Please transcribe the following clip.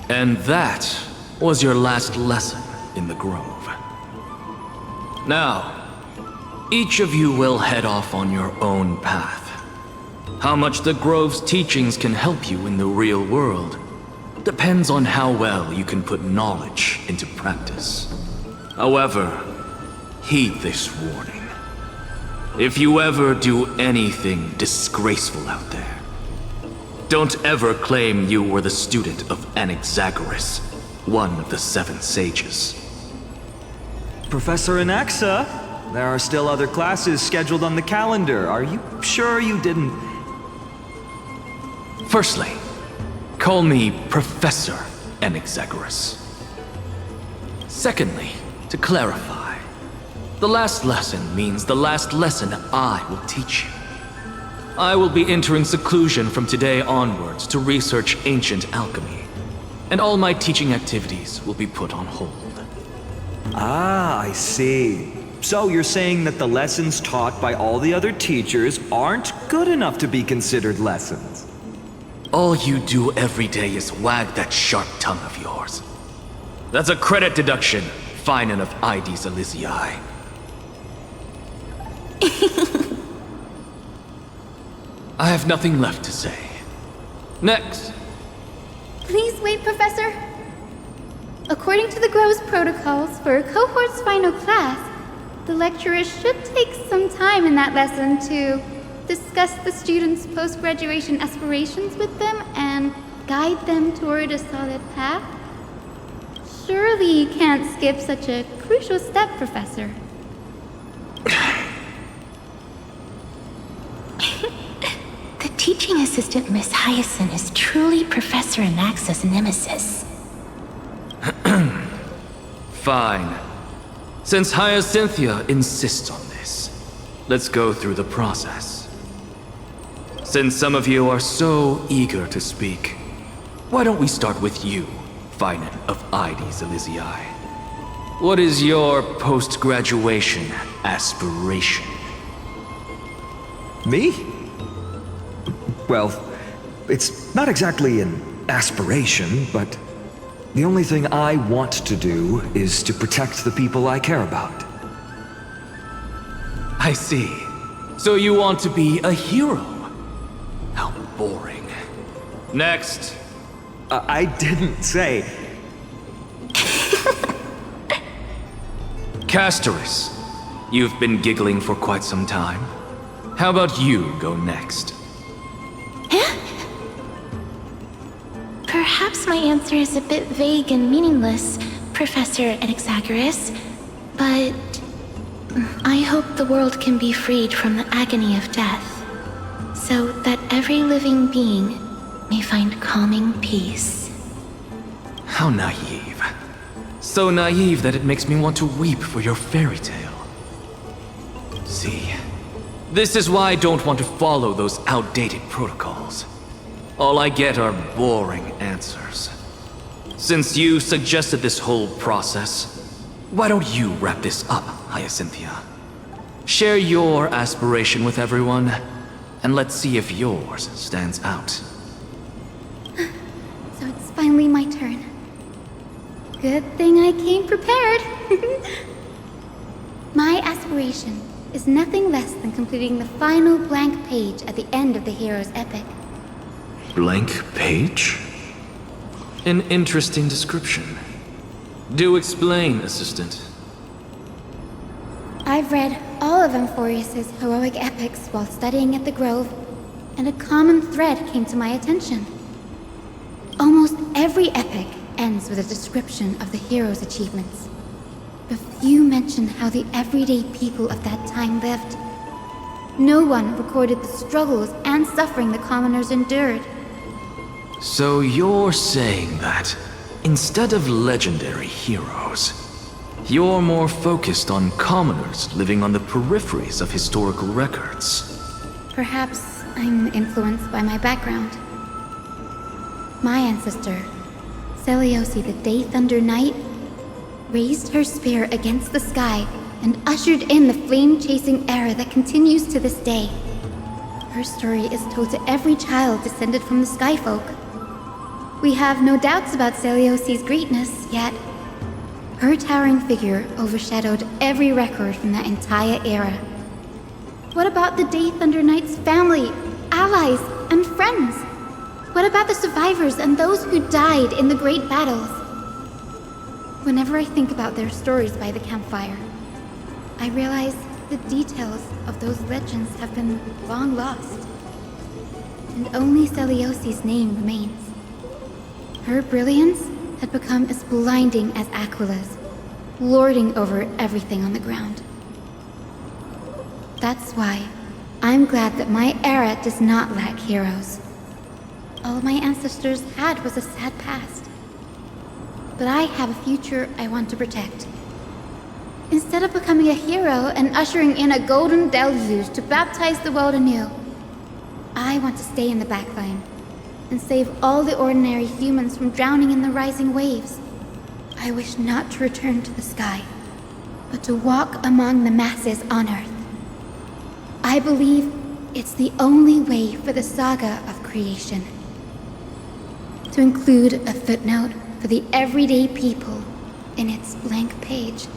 And that was your last lesson in the Grove. Now, each of you will head off on your own path. How much the Grove's teachings can help you in the real world depends on how well you can put knowledge into practice. However, heed this warning. If you ever do anything disgraceful out there, don't ever claim you were the student of Anaxagoras, one of the 7 sages. Professor Anaxa, there are still other classes scheduled on the calendar. Are you sure you didn't... Firstly, call me Professor Anaxagoras. Secondly, to clarify, the last lesson means the last lesson I will teach you. I will be entering seclusion from today onwards to research ancient alchemy, and all my teaching activities will be put on hold. Ah, I see. So you're saying that the lessons taught by all the other teachers aren't good enough to be considered lessons? All you do every day is wag that sharp tongue of yours. That's a credit deduction, fine enough IDs Elysiae. I have nothing left to say. Next. Please wait, Professor. According to the Grove's protocols for a cohort's final class, the lecturer should take some time in that lesson to discuss the students' post-graduation aspirations with them and guide them toward a solid path. Surely you can't skip such a crucial step, Professor. The teaching assistant, Miss Hyacinth, is truly Professor Anaxa's nemesis. Fine. Since Hyacinthia insists on this, let's go through the process. Since some of you are so eager to speak, why don't we start with you, Finan of IDs Elysiae? What is your post-graduation aspiration? Me? Well, it's not exactly an aspiration, but the only thing I want to do is to protect the people I care about. I see. So you want to be a hero? How boring. Next. I didn't say... CASTORICE, you've been giggling for quite some time. How about you go next? Perhaps my answer is a bit vague and meaningless, Professor Anaxagoras, but I hope the world can be freed from the agony of death, so that every living being may find calming peace. How naive. So naive that it makes me want to weep for your fairy tale. See, this is why I don't want to follow those outdated protocols. All I get are boring answers. Since you suggested this whole process, why don't you wrap this up, Hyacinthia? Share your aspiration with everyone, and let's see if yours stands out. So it's finally my turn. Good thing I came prepared. My aspiration is nothing less than completing the final blank page at the end of the hero's epic. Blank page? An interesting description. Do explain, Assistant. I've read all of Amphoreus' heroic epics while studying at the Grove, and a common thread came to my attention. Almost every epic ends with a description of the hero's achievements. But few mention how the everyday people of that time lived. No one recorded the struggles and suffering the commoners endured. So you're saying that, instead of legendary heroes, you're more focused on commoners living on the peripheries of historical records. Perhaps I'm influenced by my background. My ancestor, Seliosi the Day Thunder Knight, raised her spear against the sky and ushered in the flame-chasing era that continues to this day. Her story is told to every child descended from the Skyfolk. We have no doubts about Celiosi's greatness, yet her towering figure overshadowed every record from that entire era. What about the Day Thunder Knight's family, allies, and friends? What about the survivors and those who died in the great battles? Whenever I think about their stories by the campfire, I realize the details of those legends have been long lost. And only Celiosi's name remains. Her brilliance had become as blinding as Aquila's, lording over everything on the ground. That's why I'm glad that my era does not lack heroes. All my ancestors had was a sad past. But I have a future I want to protect. Instead of becoming a hero and ushering in a golden deluge to baptize the world anew, I want to stay in the backline and save all the ordinary humans from drowning in the rising waves. I wish not to return to the sky, but to walk among the masses on Earth. I believe it's the only way for the saga of creation. To include a footnote for the everyday people in its blank page.